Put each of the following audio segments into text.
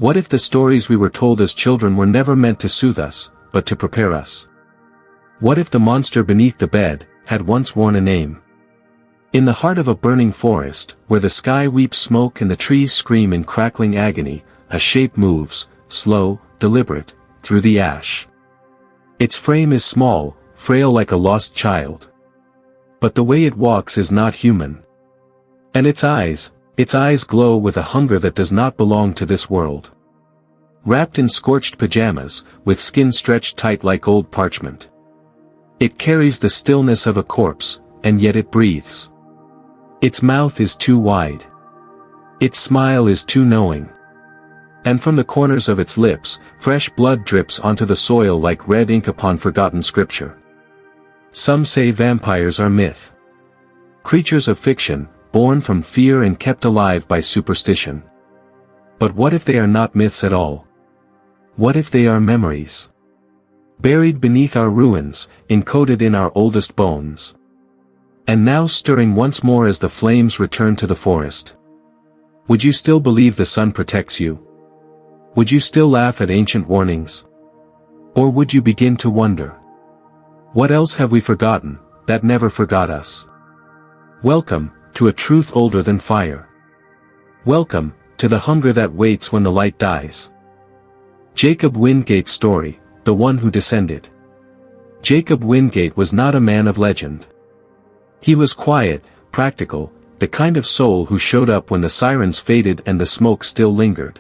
What if the stories we were told as children were never meant to soothe us, but to prepare us? What if the monster beneath the bed had once worn a name? In the heart of a burning forest, where the sky weeps smoke and the trees scream in crackling agony, a shape moves, slow, deliberate, through the ash. Its frame is small, frail like a lost child. But the way it walks is not human. And its eyes glow with a hunger that does not belong to this world. Wrapped in scorched pajamas, with skin stretched tight like old parchment. It carries the stillness of a corpse, and yet it breathes. Its mouth is too wide. Its smile is too knowing. And from the corners of its lips, fresh blood drips onto the soil like red ink upon forgotten scripture. Some say vampires are myth. Creatures of fiction, born from fear and kept alive by superstition. But what if they are not myths at all? What if they are memories? Buried beneath our ruins, encoded in our oldest bones. And now stirring once more as the flames return to the forest. Would you still believe the sun protects you? Would you still laugh at ancient warnings? Or would you begin to wonder? What else have we forgotten, that never forgot us? Welcome, to a truth older than fire. Welcome, to the hunger that waits when the light dies. Jacob Wingate's story, the one who descended. Jacob Wingate was not a man of legend. He was quiet, practical, the kind of soul who showed up when the sirens faded and the smoke still lingered.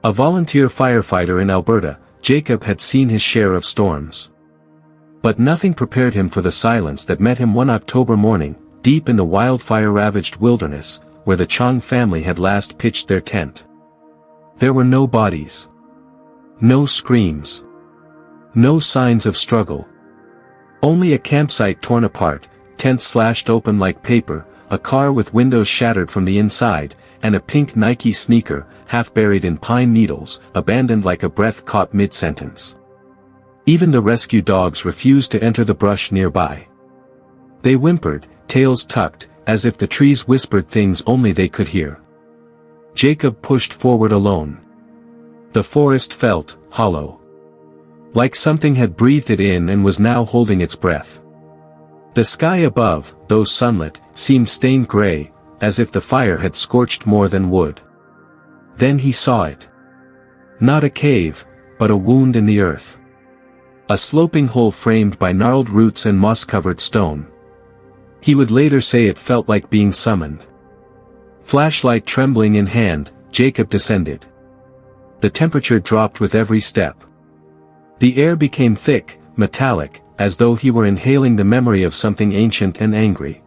A volunteer firefighter in Alberta, Jacob had seen his share of storms. But nothing prepared him for the silence that met him one October morning, deep in the wildfire-ravaged wilderness, where the Chong family had last pitched their tent. There were no bodies. No screams. No signs of struggle. Only a campsite torn apart, tents slashed open like paper, a car with windows shattered from the inside, and a pink Nike sneaker, half buried in pine needles, abandoned like a breath caught mid-sentence. Even the rescue dogs refused to enter the brush nearby. They whimpered, tails tucked, as if the trees whispered things only they could hear. Jacob pushed forward alone. The forest felt hollow. Like something had breathed it in and was now holding its breath. The sky above, though sunlit, seemed stained gray, as if the fire had scorched more than wood. Then he saw it. Not a cave, but a wound in the earth. A sloping hole framed by gnarled roots and moss-covered stone. He would later say it felt like being summoned. Flashlight trembling in hand, Jacob descended. The temperature dropped with every step. The air became thick, metallic, as though he were inhaling the memory of something ancient and angry.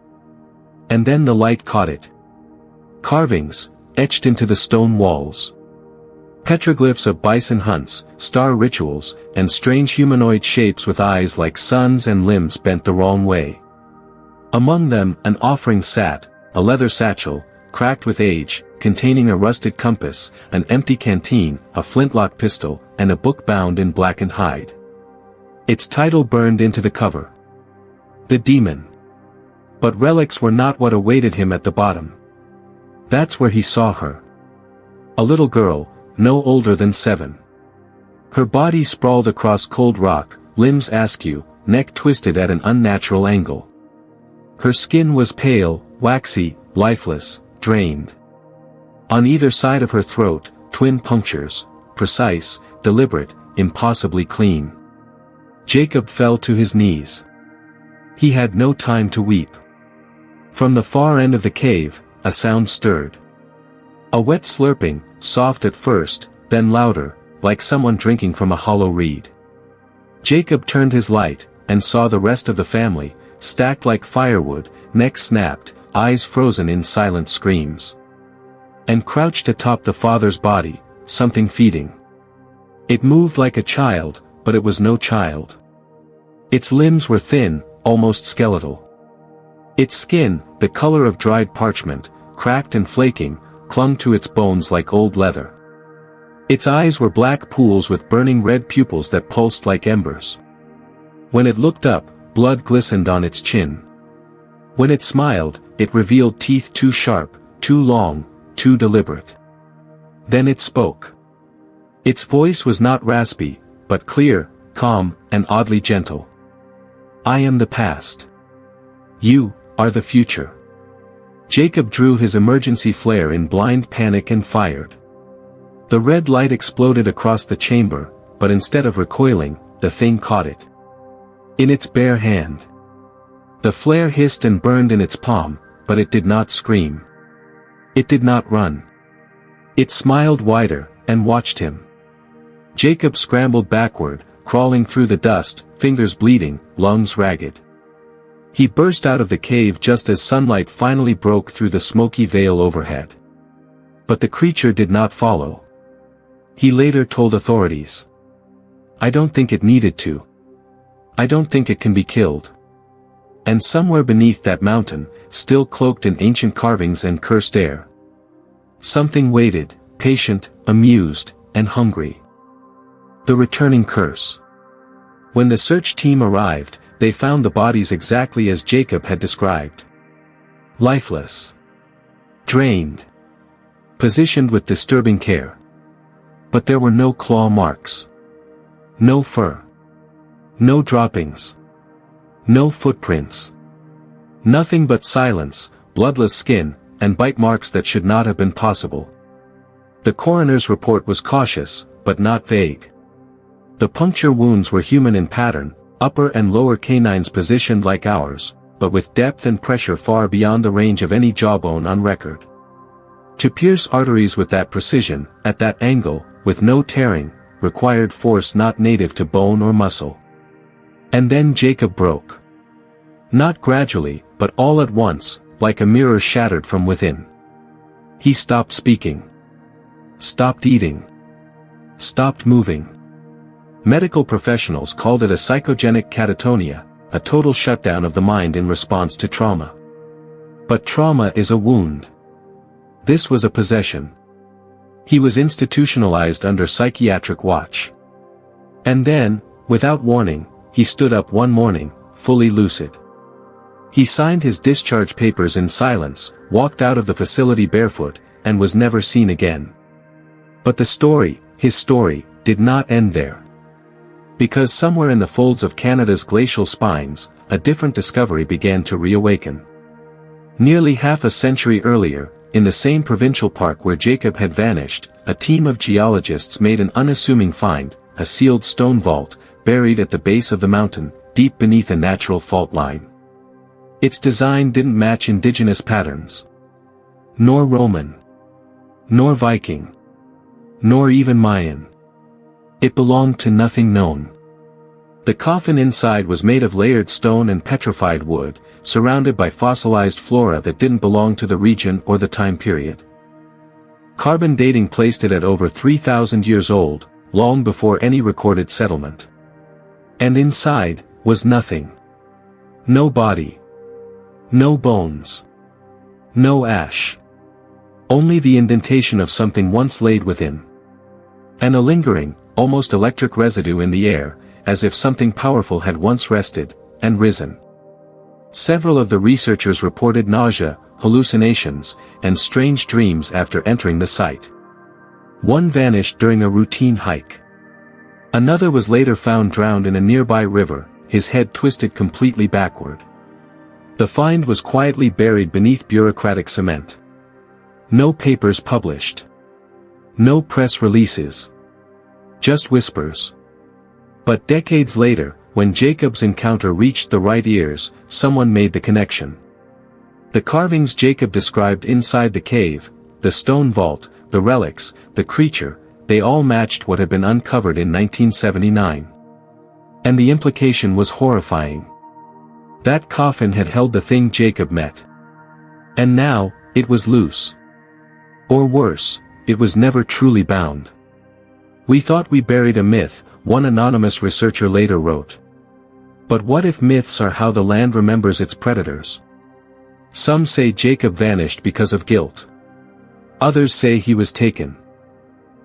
And then the light caught it. Carvings, etched into the stone walls. Petroglyphs of bison hunts, star rituals, and strange humanoid shapes with eyes like suns and limbs bent the wrong way. Among them, an offering sat, a leather satchel, cracked with age, containing a rusted compass, an empty canteen, a flintlock pistol, and a book bound in blackened hide. Its title burned into the cover. The Demon. But relics were not what awaited him at the bottom. That's where he saw her. A little girl, no older than 7. Her body sprawled across cold rock, limbs askew, neck twisted at an unnatural angle. Her skin was pale, waxy, lifeless, drained. On either side of her throat, twin punctures, precise, deliberate, impossibly clean. Jacob fell to his knees. He had no time to weep. From the far end of the cave, a sound stirred. A wet slurping, soft at first, then louder, like someone drinking from a hollow reed. Jacob turned his light, and saw the rest of the family, stacked like firewood, necks snapped, eyes frozen in silent screams. And crouched atop the father's body, something feeding. It moved like a child, but it was no child. Its limbs were thin, almost skeletal. Its skin, the color of dried parchment, cracked and flaking, clung to its bones like old leather. Its eyes were black pools with burning red pupils that pulsed like embers. When it looked up, blood glistened on its chin. When it smiled, it revealed teeth too sharp, too long, too deliberate. Then it spoke. Its voice was not raspy, but clear, calm, and oddly gentle. I am the past. You are the future. Jacob drew his emergency flare in blind panic and fired. The red light exploded across the chamber, but instead of recoiling, the thing caught it. In its bare hand. The flare hissed and burned in its palm, but it did not scream. It did not run. It smiled wider, and watched him. Jacob scrambled backward, crawling through the dust, fingers bleeding, lungs ragged. He burst out of the cave just as sunlight finally broke through the smoky veil overhead. But the creature did not follow. He later told authorities. I don't think it needed to. I don't think it can be killed. And somewhere beneath that mountain, still cloaked in ancient carvings and cursed air, something waited, patient, amused, and hungry. The returning curse. When the search team arrived, they found the bodies exactly as Jacob had described. Lifeless. Drained. Positioned with disturbing care. But there were no claw marks. No fur. No droppings. No footprints. Nothing but silence, bloodless skin, and bite marks that should not have been possible. The coroner's report was cautious, but not vague. The puncture wounds were human in pattern, upper and lower canines positioned like ours, but with depth and pressure far beyond the range of any jawbone on record. To pierce arteries with that precision, at that angle, with no tearing, required force not native to bone or muscle. And then Jacob broke. Not gradually, but all at once, like a mirror shattered from within. He stopped speaking. Stopped eating. Stopped moving. Medical professionals called it a psychogenic catatonia, a total shutdown of the mind in response to trauma. But trauma is a wound. This was a possession. He was institutionalized under psychiatric watch. And then, without warning, he stood up one morning, fully lucid. He signed his discharge papers in silence, walked out of the facility barefoot, and was never seen again. But the story, his story, did not end there. Because somewhere in the folds of Canada's glacial spines, a different discovery began to reawaken. Nearly half a century earlier, in the same provincial park where Jacob had vanished, a team of geologists made an unassuming find, a sealed stone vault, buried at the base of the mountain, deep beneath a natural fault line. Its design didn't match indigenous patterns. Nor Roman. Nor Viking. Nor even Mayan. It belonged to nothing known. The coffin inside was made of layered stone and petrified wood, surrounded by fossilized flora that didn't belong to the region or the time period. Carbon dating placed it at over 3,000 years old, long before any recorded settlement. And inside, was nothing. No body. No bones. No ash. Only the indentation of something once laid within. And a lingering, almost electric residue in the air, as if something powerful had once rested, and risen. Several of the researchers reported nausea, hallucinations, and strange dreams after entering the site. One vanished during a routine hike. Another was later found drowned in a nearby river, his head twisted completely backward. The find was quietly buried beneath bureaucratic cement. No papers published. No press releases. Just whispers. But decades later, when Jacob's encounter reached the right ears, someone made the connection. The carvings Jacob described inside the cave, the stone vault, the relics, the creature, they all matched what had been uncovered in 1979. And the implication was horrifying. That coffin had held the thing Jacob met. And now, it was loose. Or worse, it was never truly bound. We thought we buried a myth, one anonymous researcher later wrote. But what if myths are how the land remembers its predators? Some say Jacob vanished because of guilt. Others say he was taken.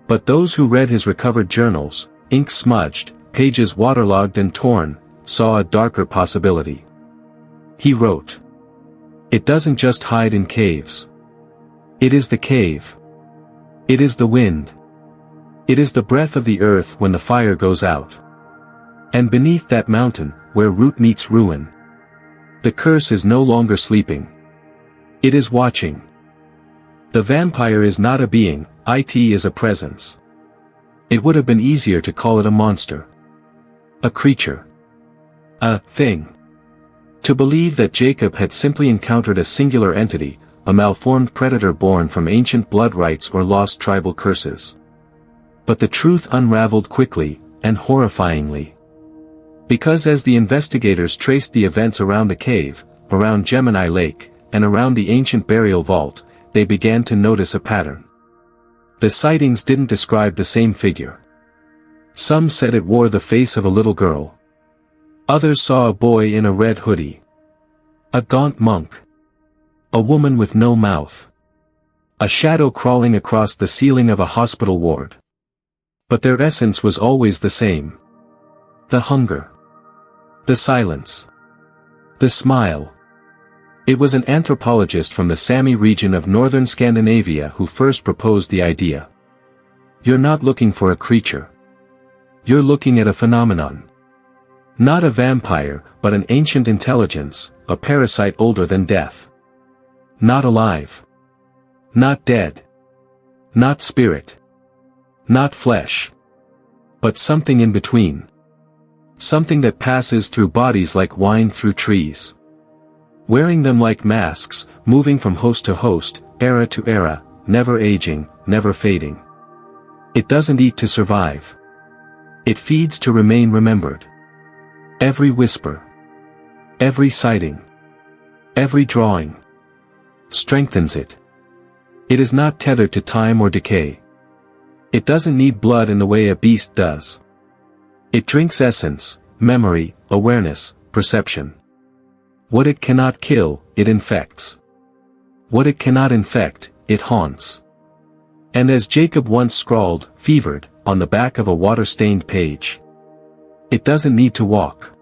But those who read his recovered journals, ink smudged, pages waterlogged and torn, saw a darker possibility. He wrote. It doesn't just hide in caves. It is the cave. It is the wind. It is the breath of the earth when the fire goes out. And beneath that mountain, where root meets ruin, the curse is no longer sleeping. It is watching. The vampire is not a being, it is a presence. It would have been easier to call it a monster. A creature. A thing. To believe that Jacob had simply encountered a singular entity, a malformed predator born from ancient blood rites or lost tribal curses. But the truth unraveled quickly, and horrifyingly. Because as the investigators traced the events around the cave, around Gemini Lake, and around the ancient burial vault, they began to notice a pattern. The sightings didn't describe the same figure. Some said it wore the face of a little girl. Others saw a boy in a red hoodie. A gaunt monk. A woman with no mouth. A shadow crawling across the ceiling of a hospital ward. But their essence was always the same. The hunger. The silence. The smile. It was an anthropologist from the Sami region of northern Scandinavia who first proposed the idea. You're not looking for a creature. You're looking at a phenomenon. Not a vampire, but an ancient intelligence, a parasite older than death. Not alive. Not dead. Not spirit. Not flesh. But something in between. Something that passes through bodies like wine through trees. Wearing them like masks, moving from host to host, era to era, never aging, never fading. It doesn't eat to survive. It feeds to remain remembered. Every whisper. Every sighting. Every drawing. Strengthens it. It is not tethered to time or decay. It doesn't need blood in the way a beast does. It drinks essence, memory, awareness, perception. What it cannot kill, it infects. What it cannot infect, it haunts. And as Jacob once scrawled, fevered, on the back of a water-stained page. It doesn't need to walk.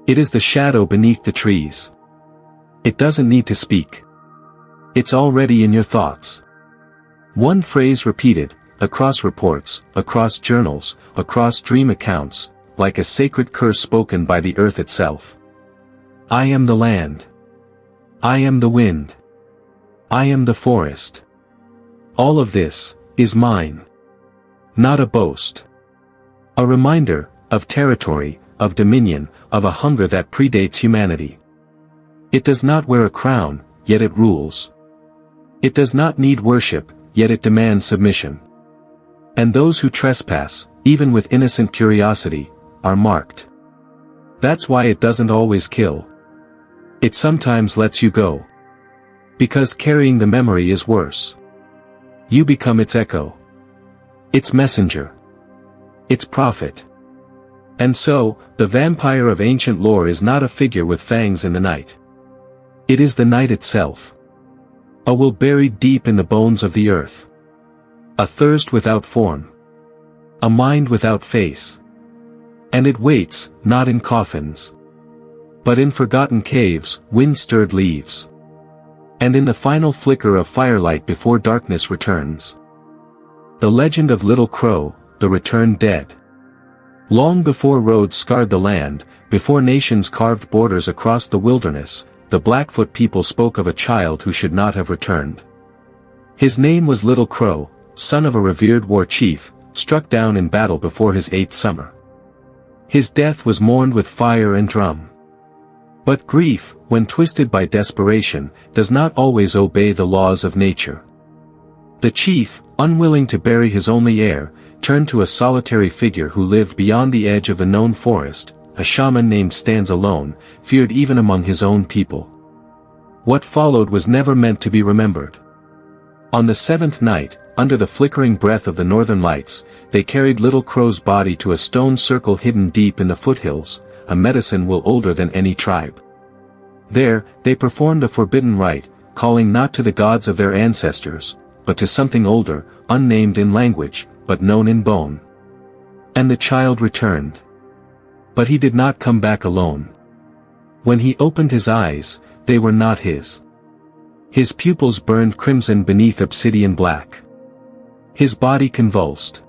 It is the shadow beneath the trees. It doesn't need to speak. It's already in your thoughts. One phrase repeated, across reports, across journals, across dream accounts, like a sacred curse spoken by the earth itself. I am the land. I am the wind. I am the forest. All of this is mine. Not a boast. A reminder of territory, of dominion, of a hunger that predates humanity. It does not wear a crown, yet it rules. It does not need worship, yet it demands submission. And those who trespass, even with innocent curiosity, are marked. That's why it doesn't always kill. It sometimes lets you go. Because carrying the memory is worse. You become its echo. Its messenger. Its prophet. And so, the vampire of ancient lore is not a figure with fangs in the night. It is the night itself. A will buried deep in the bones of the earth. A thirst without form. A mind without face. And it waits, not in coffins. But in forgotten caves, wind-stirred leaves. And in the final flicker of firelight before darkness returns. The legend of Little Crow, the returned dead. Long before roads scarred the land, before nations carved borders across the wilderness, the Blackfoot people spoke of a child who should not have returned. His name was Little Crow, son of a revered war chief, struck down in battle before his 8th summer. His death was mourned with fire and drum. But grief, when twisted by desperation, does not always obey the laws of nature. The chief, unwilling to bury his only heir, turned to a solitary figure who lived beyond the edge of the known forest, a shaman named Stands Alone, feared even among his own people. What followed was never meant to be remembered. On the 7th night, under the flickering breath of the northern lights, they carried Little Crow's body to a stone circle hidden deep in the foothills, a medicine will older than any tribe. There, they performed a forbidden rite, calling not to the gods of their ancestors, but to something older, unnamed in language, but known in bone. And the child returned. But he did not come back alone. When he opened his eyes, they were not his. His pupils burned crimson beneath obsidian black. His body convulsed.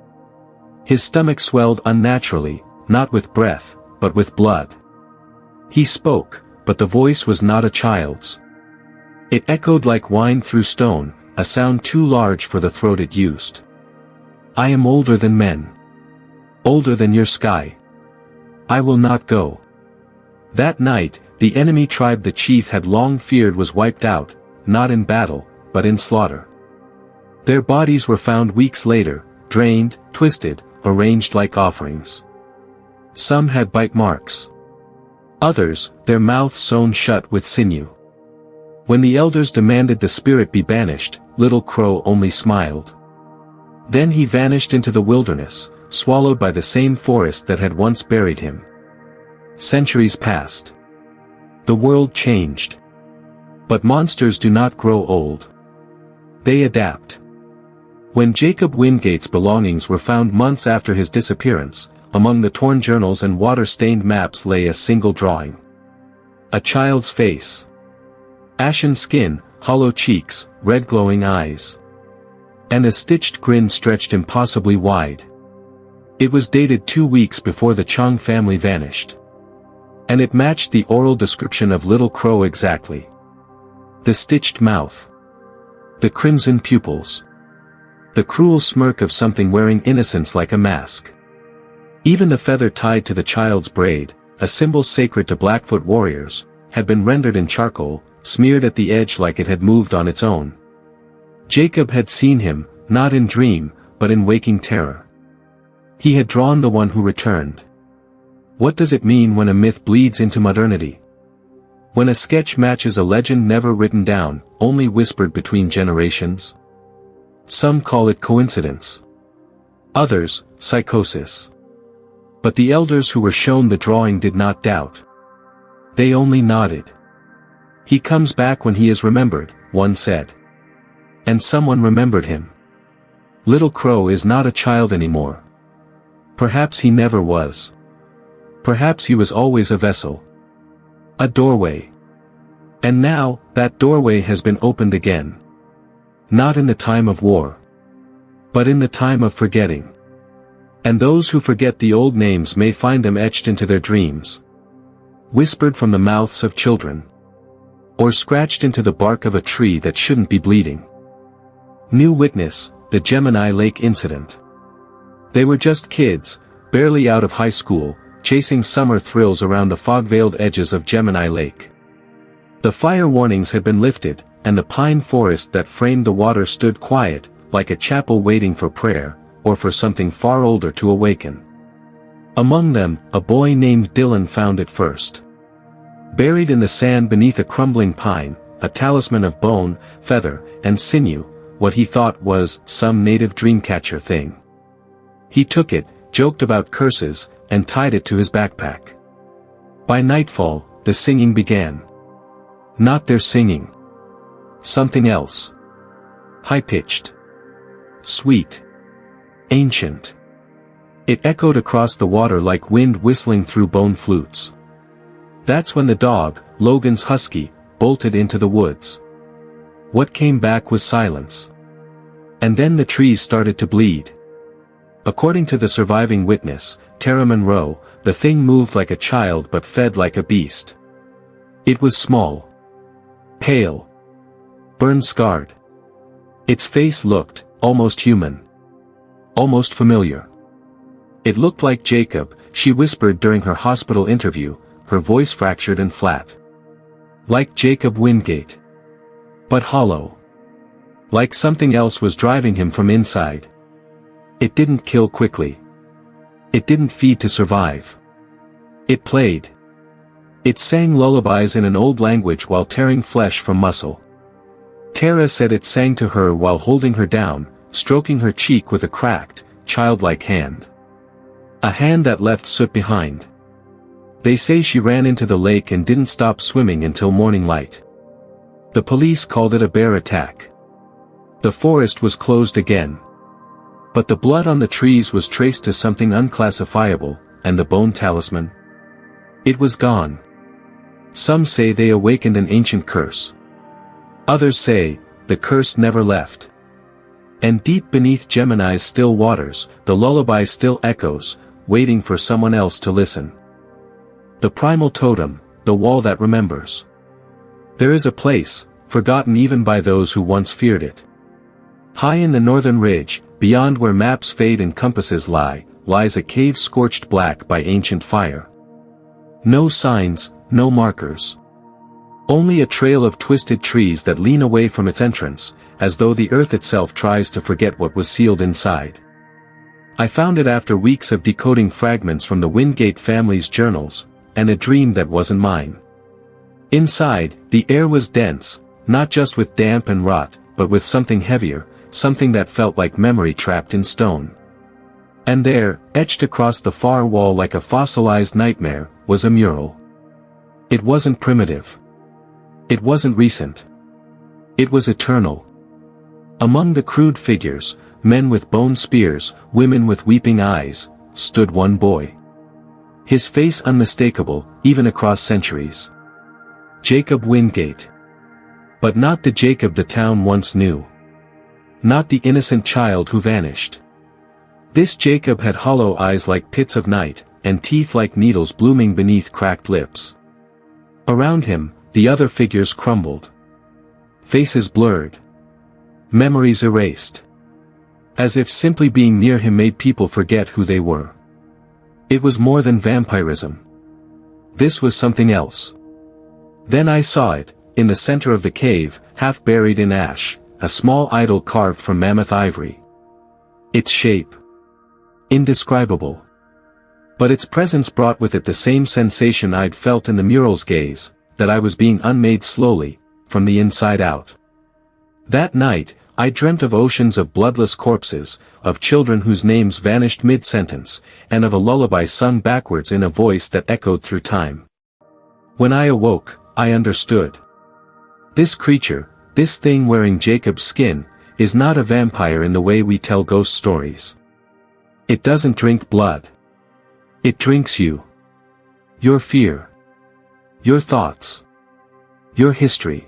His stomach swelled unnaturally, not with breath, but with blood. He spoke, but the voice was not a child's. It echoed like wine through stone, a sound too large for the throat it used. I am older than men. Older than your sky. I will not go. That night, the enemy tribe the chief had long feared was wiped out, not in battle, but in slaughter. Their bodies were found weeks later, drained, twisted, arranged like offerings. Some had bite marks. Others, their mouths sewn shut with sinew. When the elders demanded the spirit be banished, Little Crow only smiled. Then he vanished into the wilderness, swallowed by the same forest that had once buried him. Centuries passed. The world changed. But monsters do not grow old. They adapt. When Jacob Wingate's belongings were found months after his disappearance, among the torn journals and water-stained maps lay a single drawing. A child's face. Ashen skin, hollow cheeks, red glowing eyes. And a stitched grin stretched impossibly wide. It was dated 2 weeks before the Chung family vanished. And it matched the oral description of Little Crow exactly. The stitched mouth. The crimson pupils. The cruel smirk of something wearing innocence like a mask. Even the feather tied to the child's braid, a symbol sacred to Blackfoot warriors, had been rendered in charcoal, smeared at the edge like it had moved on its own. Jacob had seen him, not in dream, but in waking terror. He had drawn the one who returned. What does it mean when a myth bleeds into modernity? When a sketch matches a legend never written down, only whispered between generations? Some call it coincidence. Others, psychosis. But the elders who were shown the drawing did not doubt. They only nodded. He comes back when he is remembered, one said. And someone remembered him. Little Crow is not a child anymore. Perhaps he never was. Perhaps he was always a vessel. A doorway. And now, that doorway has been opened again. Not in the time of war. But in the time of forgetting. And those who forget the old names may find them etched into their dreams. Whispered from the mouths of children. Or scratched into the bark of a tree that shouldn't be bleeding. New witness, the Gemini Lake incident. They were just kids, barely out of high school, chasing summer thrills around the fog-veiled edges of Gemini Lake. The fire warnings had been lifted, and the pine forest that framed the water stood quiet, like a chapel waiting for prayer, or for something far older to awaken. Among them, a boy named Dylan found it first. Buried in the sand beneath a crumbling pine, a talisman of bone, feather, and sinew, what he thought was some native dreamcatcher thing. He took it, joked about curses, and tied it to his backpack. By nightfall, the singing began. Not their singing. Something else. High-pitched. Sweet. Ancient. It echoed across the water like wind whistling through bone flutes. That's when the dog, Logan's husky, bolted into the woods. What came back was silence. And then the trees started to bleed. According to the surviving witness, Tara Monroe, the thing moved like a child but fed like a beast. It was small. Pale. Burn-scarred. Its face looked, almost human. Almost familiar. It looked like Jacob, she whispered during her hospital interview, her voice fractured and flat. Like Jacob Wingate. But hollow. Like something else was driving him from inside. It didn't kill quickly. It didn't feed to survive. It played. It sang lullabies in an old language while tearing flesh from muscle. Tara said it sang to her while holding her down, stroking her cheek with a cracked, childlike hand. A hand that left soot behind. They say she ran into the lake and didn't stop swimming until morning light. The police called it a bear attack. The forest was closed again. But the blood on the trees was traced to something unclassifiable, and the bone talisman? It was gone. Some say they awakened an ancient curse. Others say, the curse never left. And deep beneath Gemini's still waters, the lullaby still echoes, waiting for someone else to listen. The primal totem, the wall that remembers. There is a place, forgotten even by those who once feared it. High in the northern ridge, beyond where maps fade and compasses lie, lies a cave scorched black by ancient fire. No signs, no markers. Only a trail of twisted trees that lean away from its entrance, as though the earth itself tries to forget what was sealed inside. I found it after weeks of decoding fragments from the Wingate family's journals, and a dream that wasn't mine. Inside, the air was dense, not just with damp and rot, but with something heavier, something that felt like memory trapped in stone. And there, etched across the far wall like a fossilized nightmare, was a mural. It wasn't primitive. It wasn't recent. It was eternal. Among the crude figures, men with bone spears, women with weeping eyes, stood one boy. His face unmistakable, even across centuries. Jacob Wingate. But not the Jacob the town once knew. Not the innocent child who vanished. This Jacob had hollow eyes like pits of night, and teeth like needles blooming beneath cracked lips. Around him, the other figures crumbled. Faces blurred. Memories erased. As if simply being near him made people forget who they were. It was more than vampirism. This was something else. Then I saw it, in the center of the cave, half buried in ash, a small idol carved from mammoth ivory. Its shape. Indescribable. But its presence brought with it the same sensation I'd felt in the mural's gaze, that I was being unmade slowly, from the inside out. That night, I dreamt of oceans of bloodless corpses, of children whose names vanished mid-sentence, and of a lullaby sung backwards in a voice that echoed through time. When I awoke, I understood. This creature, this thing wearing Jacob's skin, is not a vampire in the way we tell ghost stories. It doesn't drink blood. It drinks you. Your fear. Your thoughts. Your history.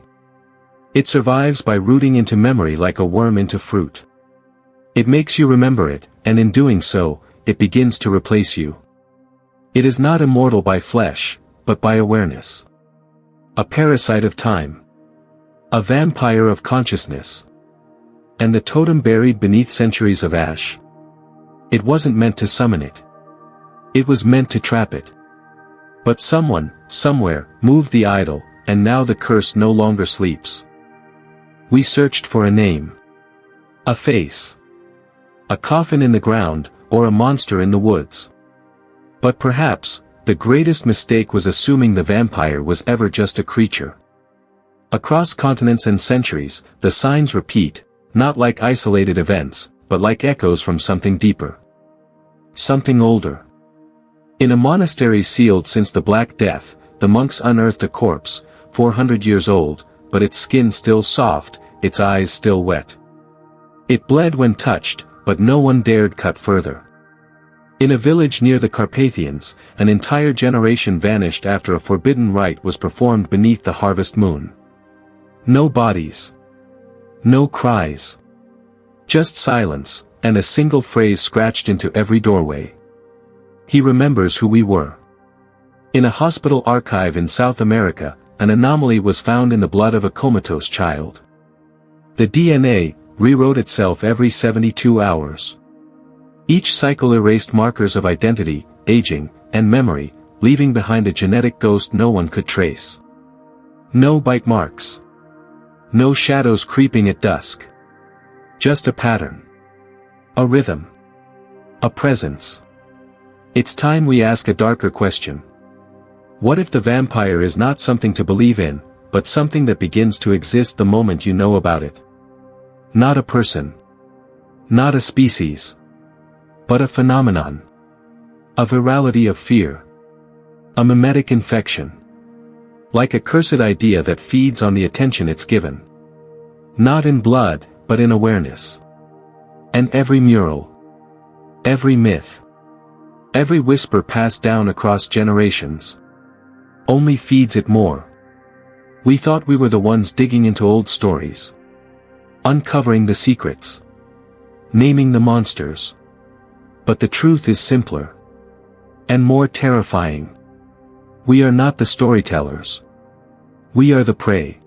It survives by rooting into memory like a worm into fruit. It makes you remember it, and in doing so, it begins to replace you. It is not immortal by flesh, but by awareness. A parasite of time. A vampire of consciousness. And the totem buried beneath centuries of ash. It wasn't meant to summon it. It was meant to trap it. But someone, somewhere, moved the idol, and now the curse no longer sleeps. We searched for a name. A face. A coffin in the ground, or a monster in the woods. But perhaps, the greatest mistake was assuming the vampire was ever just a creature. Across continents and centuries, the signs repeat, not like isolated events, but like echoes from something deeper. Something older. In a monastery sealed since the Black Death, the monks unearthed a corpse, 400 years old, but its skin still soft, its eyes still wet. It bled when touched, but no one dared cut further. In a village near the Carpathians, an entire generation vanished after a forbidden rite was performed beneath the harvest moon. No bodies. No cries. Just silence, and a single phrase scratched into every doorway. He remembers who we were. In a hospital archive in South America, an anomaly was found in the blood of a comatose child. The DNA rewrote itself every 72 hours. Each cycle erased markers of identity, aging, and memory, leaving behind a genetic ghost no one could trace. No bite marks. No shadows creeping at dusk. Just a pattern. A rhythm. A presence. It's time we ask a darker question. What if the vampire is not something to believe in, but something that begins to exist the moment you know about it? Not a person. Not a species. But a phenomenon. A virality of fear. A mimetic infection. Like a cursed idea that feeds on the attention it's given. Not in blood, but in awareness. And every mural. Every myth. Every whisper passed down across generations. Only feeds it more. We thought we were the ones digging into old stories. Uncovering the secrets. naming the monsters. But the truth is simpler. And more terrifying. We are not the storytellers. We are the prey.